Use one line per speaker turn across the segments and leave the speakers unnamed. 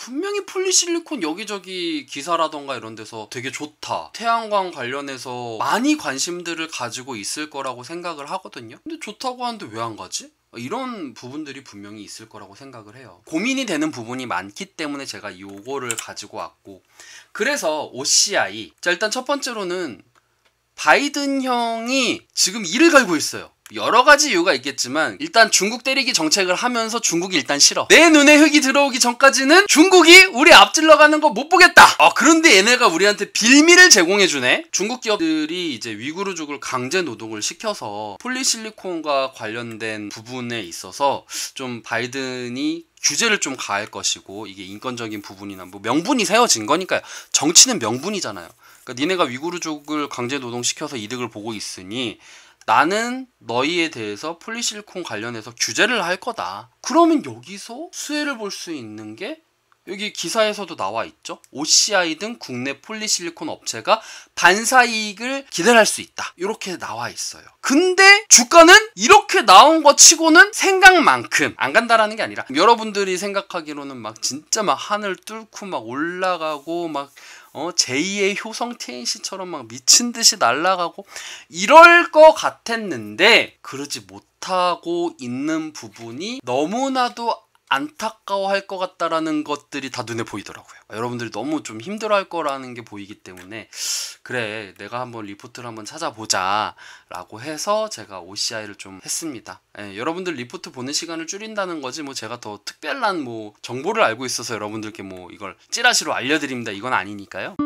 분명히 폴리실리콘 여기저기 기사라던가 이런 데서 되게 좋다, 태양광 관련해서 많이 관심들을 가지고 있을 거라고 생각을 하거든요. 근데 좋다고 하는데 왜 안 가지? 이런 부분들이 분명히 있을 거라고 생각을 해요. 고민이 되는 부분이 많기 때문에 제가 요거를 가지고 왔고, 그래서 OCI, 자 일단 첫 번째로는 바이든 형이 지금 이를 갈고 있어요. 여러 가지 이유가 있겠지만 일단 중국 때리기 정책을 하면서 중국이 일단 싫어. 내 눈에 흙이 들어오기 전까지는 중국이 우리 앞질러 가는 거 못 보겠다. 그런데 얘네가 우리한테 빌미를 제공해주네. 중국 기업들이 이제 위구르족을 강제 노동을 시켜서 폴리실리콘과 관련된 부분에 있어서 좀 바이든이 규제를 좀 가할 것이고, 이게 인권적인 부분이나 뭐 명분이 세워진 거니까요. 정치는 명분이잖아요. 그러니까 니네가 위구르족을 강제 노동시켜서 이득을 보고 있으니 나는 너희에 대해서 폴리실리콘 관련해서 규제를 할 거다. 그러면 여기서 수혜를 볼 수 있는 게 여기 기사에서도 나와 있죠. OCI 등 국내 폴리실리콘 업체가 반사이익을 기대할 수 있다. 이렇게 나와 있어요. 근데 주가는 이렇게 나온 거 치고는 생각만큼 안 간다라는 게 아니라, 여러분들이 생각하기로는 막 진짜 막 하늘 뚫고 막 올라가고 막 제2의 효성 TNC처럼 막 미친 듯이 날아가고 이럴 것 같았는데 그러지 못하고 있는 부분이 너무나도 안타까워할 것 같다라는 것들이 다 눈에 보이더라고요. 여러분들이 너무 좀 힘들어할 거라는 게 보이기 때문에, 그래 내가 한번 리포트를 한번 찾아보자 라고 해서 제가 OCI를 좀 했습니다. 여러분들 리포트 보는 시간을 줄인다는 거지 뭐 제가 더 특별한 뭐 정보를 알고 있어서 여러분들께 뭐 이걸 찌라시로 알려드립니다 이건 아니니까요.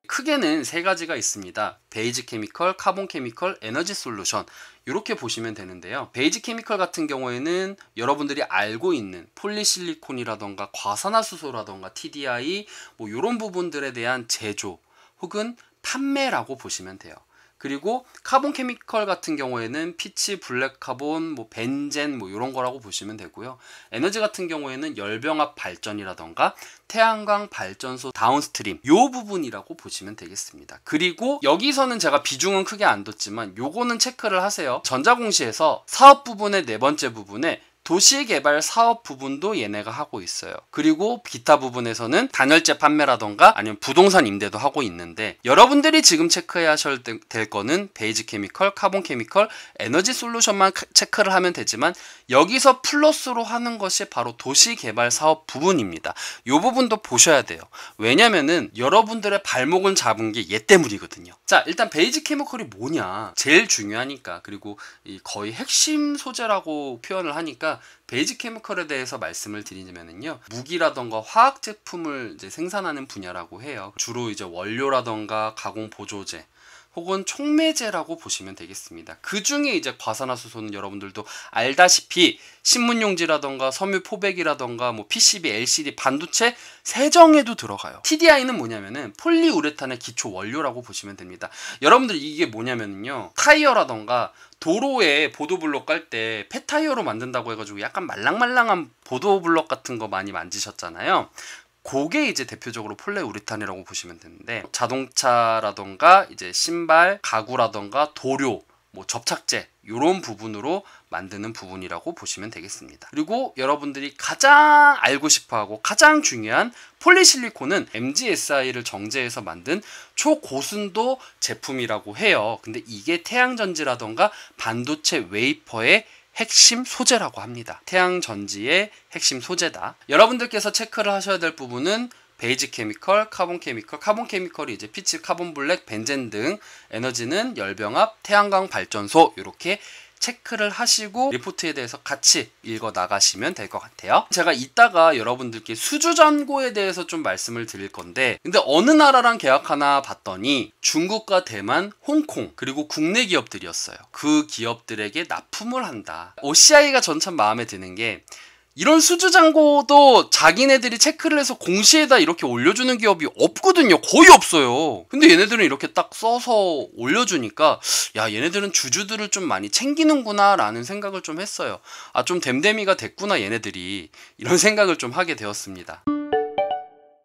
크게는 세 가지가 있습니다. 베이지 케미컬, 카본 케미컬, 에너지 솔루션, 이렇게 보시면 되는데요. 베이지 케미컬 같은 경우에는 여러분들이 알고 있는 폴리실리콘이라던가 과산화수소라던가 TDI 뭐 이런 부분들에 대한 제조 혹은 판매라고 보시면 돼요. 그리고 카본 케미컬 같은 경우에는 피치, 블랙 카본, 뭐 벤젠 뭐 이런 거라고 보시면 되고요. 에너지 같은 경우에는 열병합 발전이라던가 태양광 발전소 다운스트림 요 부분이라고 보시면 되겠습니다. 그리고 여기서는 제가 비중은 크게 안 뒀지만 요거는 체크를 하세요. 전자공시에서 사업 부분의 네 번째 부분에 도시개발 사업 부분도 얘네가 하고 있어요. 그리고 기타 부분에서는 단열재 판매라던가 아니면 부동산 임대도 하고 있는데, 여러분들이 지금 체크해야 하셔야 될 거는 베이지 케미컬, 카본 케미컬, 에너지 솔루션만 체크를 하면 되지만 여기서 플러스로 하는 것이 바로 도시개발 사업 부분입니다. 이 부분도 보셔야 돼요. 왜냐면은 여러분들의 발목을 잡은 게 얘 때문이거든요. 자, 일단 베이지 케미컬이 뭐냐 제일 중요하니까, 그리고 거의 핵심 소재라고 표현을 하니까 베이지 케미컬에 대해서 말씀을 드리자면요, 무기라던가 화학 제품을 이제 생산하는 분야라고 해요. 주로 이제 원료라던가 가공 보조제 혹은 촉매제라고 보시면 되겠습니다. 그 중에 이제 과산화수소는 여러분들도 알다시피 신문용지라던가 섬유 포백이라던가 뭐 PCB, LCD, 반도체 세정에도 들어가요. TDI는 뭐냐면은 폴리우레탄의 기초 원료라고 보시면 됩니다. 여러분들 이게 뭐냐면요, 타이어라던가 도로에 보도블록 깔 때 폐타이어로 만든다고 해가지고 약간 말랑말랑한 보도블록 같은 거 많이 만지셨잖아요. 그게 이제 대표적으로 폴리우레탄이라고 보시면 되는데, 자동차라던가 이제 신발, 가구라던가 도료, 뭐 접착제 이런 부분으로 만드는 부분이라고 보시면 되겠습니다. 그리고 여러분들이 가장 알고 싶어하고 가장 중요한 폴리실리콘은 MgSi를 정제해서 만든 초고순도 제품이라고 해요. 근데 이게 태양전지라던가 반도체 웨이퍼의 핵심 소재라고 합니다. 태양전지의 핵심 소재다. 여러분들께서 체크를 하셔야 될 부분은 베이지 케미컬, 카본 케미컬, 카본 케미컬이 이제 피치, 카본 블랙, 벤젠 등, 에너지는 열병합, 태양광 발전소, 이렇게 체크를 하시고 리포트에 대해서 같이 읽어 나가시면 될 것 같아요. 제가 이따가 여러분들께 수주잔고에 대해서 좀 말씀을 드릴 건데, 근데 어느 나라랑 계약하나 봤더니 중국과 대만, 홍콩 그리고 국내 기업들이었어요. 그 기업들에게 납품을 한다. OCI가 전 참 마음에 드는 게, 이런 수주잔고도 자기네들이 체크를 해서 공시에다 이렇게 올려주는 기업이 없거든요. 거의 없어요. 근데 얘네들은 이렇게 딱 써서 올려주니까 야, 얘네들은 주주들을 좀 많이 챙기는구나 라는 생각을 좀 했어요. 아, 좀 댐댐이가 됐구나 얘네들이, 이런 생각을 좀 하게 되었습니다.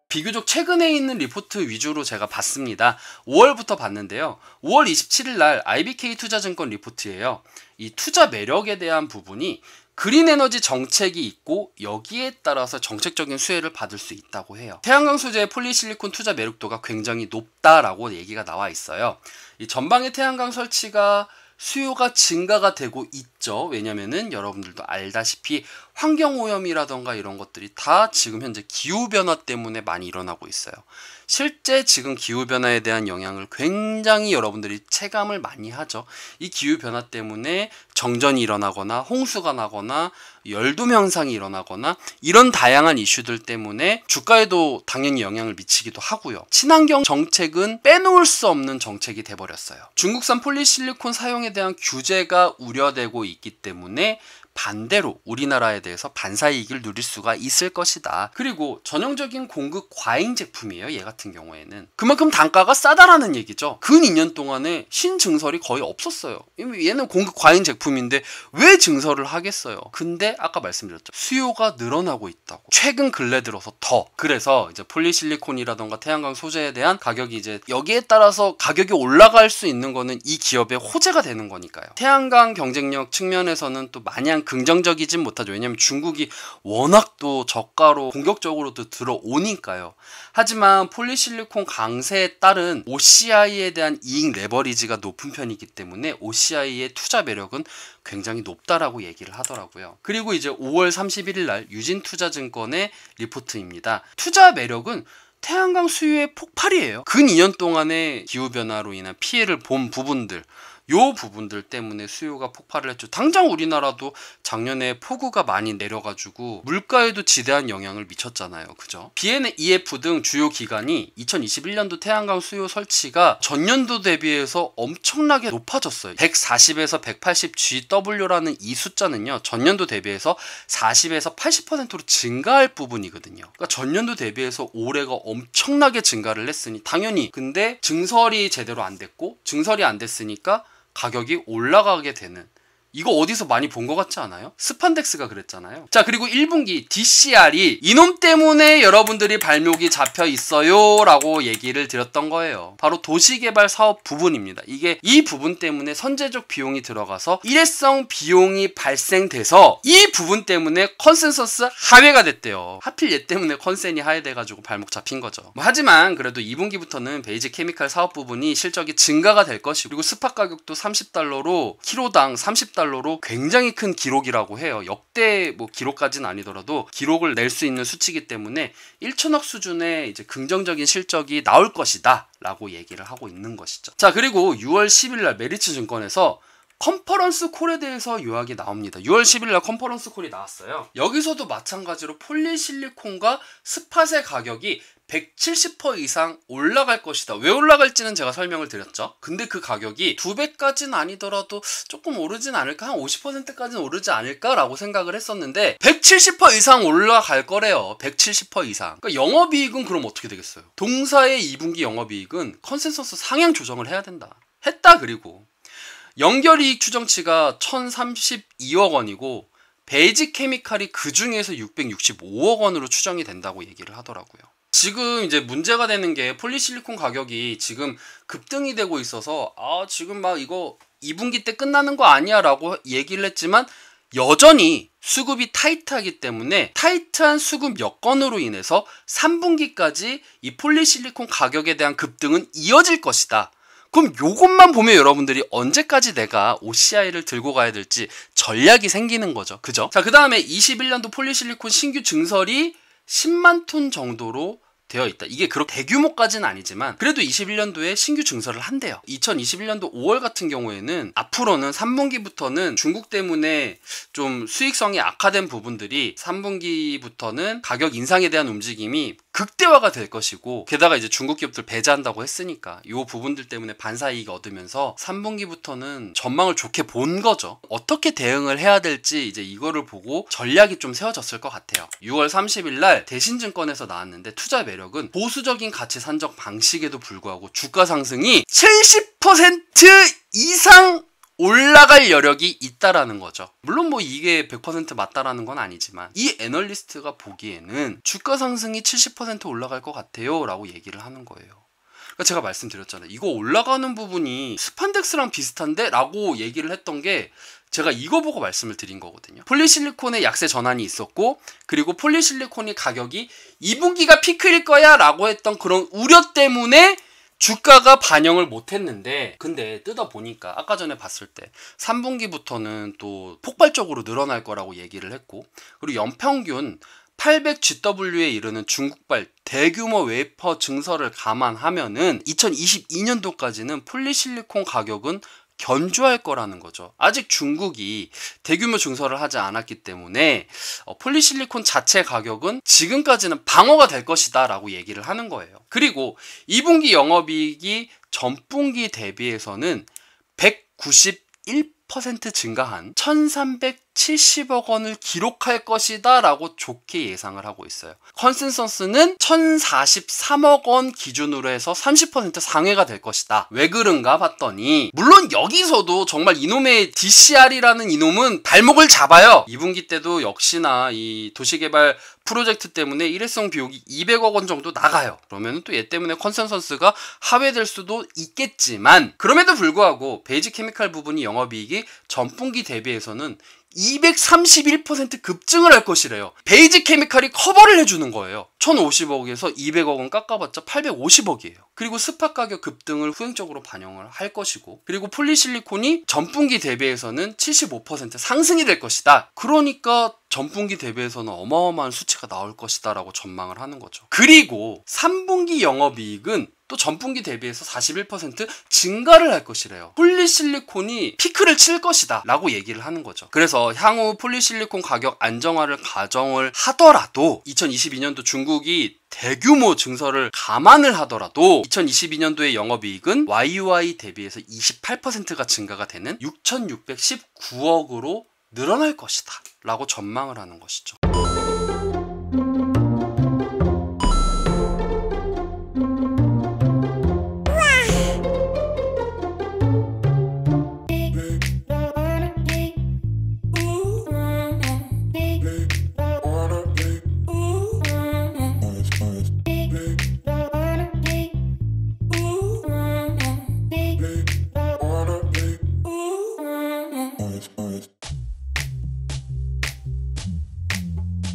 비교적 최근에 있는 리포트 위주로 제가 봤습니다. 5월부터 봤는데요. 5월 27일 날 IBK 투자증권 리포트예요. 이 투자 매력에 대한 부분이 그린 에너지 정책이 있고 여기에 따라서 정책적인 수혜를 받을 수 있다고 해요. 태양광 소재의 폴리실리콘 투자 매력도가 굉장히 높다라고 얘기가 나와 있어요. 이 전방의 태양광 설치가 수요가 증가가 되고 있죠. 왜냐면은 여러분들도 알다시피 환경오염이라던가 이런 것들이 다 지금 현재 기후변화 때문에 많이 일어나고 있어요. 실제 지금 기후변화에 대한 영향을 굉장히 여러분들이 체감을 많이 하죠. 이 기후변화 때문에 정전이 일어나거나 홍수가 나거나 열돔 현상이 일어나거나 이런 다양한 이슈들 때문에 주가에도 당연히 영향을 미치기도 하고요. 친환경 정책은 빼놓을 수 없는 정책이 돼버렸어요. 중국산 폴리실리콘 사용에 대한 규제가 우려되고 있기 때문에 반대로 우리나라에 대해서 반사이익을 누릴 수가 있을 것이다. 그리고 전형적인 공급 과잉 제품이에요. 얘 같은 경우에는 그만큼 단가가 싸다라는 얘기죠. 근 2년 동안에 신증설이 거의 없었어요. 얘는 공급 과잉 제품인데 왜 증설을 하겠어요. 근데 아까 말씀드렸죠. 수요가 늘어나고 있다고. 최근 근래 들어서 더. 그래서 이제 폴리실리콘이라던가 태양광 소재에 대한 가격이 이제 여기에 따라서 가격이 올라갈 수 있는 거는 이 기업의 호재가 되는 거니까요. 태양광 경쟁력 측면에서는 또 마냥 긍정적이진 못하죠. 왜냐하면 중국이 워낙 또 저가로 공격적으로도 들어오니까요. 하지만 폴리실리콘 강세에 따른 OCI에 대한 이익 레버리지가 높은 편이기 때문에 OCI의 투자 매력은 굉장히 높다라고 얘기를 하더라고요. 그리고 이제 5월 31일 날 유진투자증권의 리포트입니다. 투자 매력은 태양광 수요의 폭발이에요. 근 2년 동안의 기후변화로 인한 피해를 본 부분들, 요 부분들 때문에 수요가 폭발을 했죠. 당장 우리나라도 작년에 폭우가 많이 내려가지고 물가에도 지대한 영향을 미쳤잖아요. 그죠? BNEF 등 주요 기관이 2021년도 태양광 수요 설치가 전년도 대비해서 엄청나게 높아졌어요. 140에서 180 GW라는 이 숫자는요. 전년도 대비해서 40에서 80%로 증가할 부분이거든요. 그러니까 전년도 대비해서 올해가 엄청나게 증가를 했으니 당연히 근데 증설이 제대로 안 됐고 증설이 안 됐으니까 가격이 올라가게 되는 이거 어디서 많이 본 것 같지 않아요? 스판덱스가 그랬잖아요. 자, 그리고 1분기 DCR이 이놈 때문에 여러분들이 발목이 잡혀 있어요 라고 얘기를 드렸던 거예요. 바로 도시개발 사업 부분입니다. 이게 이 부분 때문에 선제적 비용이 들어가서 일회성 비용이 발생돼서 이 부분 때문에 컨센서스 하회가 됐대요. 하필 얘 때문에 컨센이 하회돼가지고 발목 잡힌 거죠. 하지만 그래도 2분기부터는 베이직 케미칼 사업 부분이 실적이 증가가 될 것이고 그리고 스팟 가격도 30달러로 키로당 30달러로 굉장히 큰 기록이라고 해요. 역대 뭐 기록까지는 아니더라도 기록을 낼 수 있는 수치이기 때문에 1천억 수준의 이제 긍정적인 실적이 나올 것이다 라고 얘기를 하고 있는 것이죠. 자, 그리고 6월 10일 날 메리츠 증권에서 컨퍼런스 콜에 대해서 요약이 나옵니다. 6월 10일 날 컨퍼런스 콜이 나왔어요. 여기서도 마찬가지로 폴리실리콘과 스팟의 가격이 170% 이상 올라갈 것이다. 왜 올라갈지는 제가 설명을 드렸죠. 근데 그 가격이 2배까지는 아니더라도 조금 오르진 않을까? 한 50%까지는 오르지 않을까? 라고 생각을 했었는데 170% 이상 올라갈 거래요. 170% 이상. 그러니까 영업이익은 그럼 어떻게 되겠어요? 동사의 2분기 영업이익은 컨센서스 상향 조정을 해야 된다. 했다. 그리고 연결이익 추정치가 1032억 원이고 베이직 케미칼이 그 중에서 665억 원으로 추정이 된다고 얘기를 하더라고요. 지금 이제 문제가 되는 게 폴리실리콘 가격이 지금 급등이 되고 있어서 지금 막 이거 2분기 때 끝나는 거 아니야 라고 얘기를 했지만 여전히 수급이 타이트하기 때문에 타이트한 수급 여건으로 인해서 3분기까지 이 폴리실리콘 가격에 대한 급등은 이어질 것이다. 그럼 요것만 보면 여러분들이 언제까지 내가 OCI를 들고 가야 될지 전략이 생기는 거죠. 그죠? 자, 그 다음에 21년도 폴리실리콘 신규 증설이 10만 톤 정도로 되어 있다. 이게 그렇게 대규모까지는 아니지만 그래도 21년도에 신규 증설을 한대요. 2021년도 5월 같은 경우에는 앞으로는 3분기부터는 중국 때문에 좀 수익성이 악화된 부분들이 3분기부터는 가격 인상에 대한 움직임이 극대화가 될 것이고 게다가 이제 중국 기업들 배제한다고 했으니까 이 부분들 때문에 반사이익 얻으면서 3분기부터는 전망을 좋게 본 거죠. 어떻게 대응을 해야 될지 이제 이거를 보고 전략이 좀 세워졌을 것 같아요. 6월 30일 날 대신증권에서 나왔는데 투자 매력은 보수적인 가치 산정 방식에도 불구하고 주가 상승이 70% 이상 올라갈 여력이 있다라는 거죠. 물론 뭐 이게 100% 맞다라는 건 아니지만 이 애널리스트가 보기에는 주가 상승이 70% 올라갈 것 같아요 라고 얘기를 하는 거예요. 그러니까 제가 말씀드렸잖아요. 이거 올라가는 부분이 스판덱스랑 비슷한데? 라고 얘기를 했던 게 제가 이거 보고 말씀을 드린 거거든요. 폴리실리콘의 약세 전환이 있었고, 그리고 폴리실리콘이 가격이 2분기가 피크일 거야 라고 했던 그런 우려 때문에 주가가 반영을 못했는데, 근데 뜯어보니까 아까 전에 봤을 때 3분기부터는 또 폭발적으로 늘어날 거라고 얘기를 했고, 그리고 연평균 800GW에 이르는 중국발 대규모 웨이퍼 증설을 감안하면은 2022년도까지는 폴리실리콘 가격은 견조할 거라는 거죠. 아직 중국이 대규모 증설을 하지 않았기 때문에 폴리실리콘 자체 가격은 지금까지는 방어가 될 것이다 라고 얘기를 하는 거예요. 그리고 2분기 영업이익이 전분기 대비해서는 191% 증가한 1370억 원을 기록할 것이다 라고 좋게 예상을 하고 있어요. 컨센서스는 1043억 원 기준으로 해서 30% 상회가 될 것이다. 왜 그런가 봤더니, 물론 여기서도 정말 이놈의 DCR이라는 이놈은 발목을 잡아요. 2분기 때도 역시나 이 도시개발 프로젝트 때문에 일회성 비용이 200억 원 정도 나가요. 그러면 또 얘 때문에 컨센서스가 하회될 수도 있겠지만, 그럼에도 불구하고 베이지 케미칼 부분이 영업이익이 전분기 대비해서는 231% 급증을 할 것이래요. 베이지 케미칼이 커버를 해주는 거예요. 1050억에서 200억은 깎아봤자 850억이에요. 그리고 스팟 가격 급등을 후행적으로 반영을 할 것이고, 그리고 폴리실리콘이 전분기 대비해서는 75% 상승이 될 것이다. 그러니까 전분기 대비해서는 어마어마한 수치가 나올 것이다 라고 전망을 하는 거죠. 그리고 3분기 영업이익은 또 전분기 대비해서 41% 증가를 할 것이래요. 폴리실리콘이 피크를 칠 것이다 라고 얘기를 하는 거죠. 그래서 향후 폴리실리콘 가격 안정화를 가정을 하더라도, 2022년도 중국이 대규모 증설을 감안을 하더라도 2022년도의 영업이익은 YOY 대비해서 28%가 증가가 되는 6619억으로 늘어날 것이다 라고 전망을 하는 것이죠.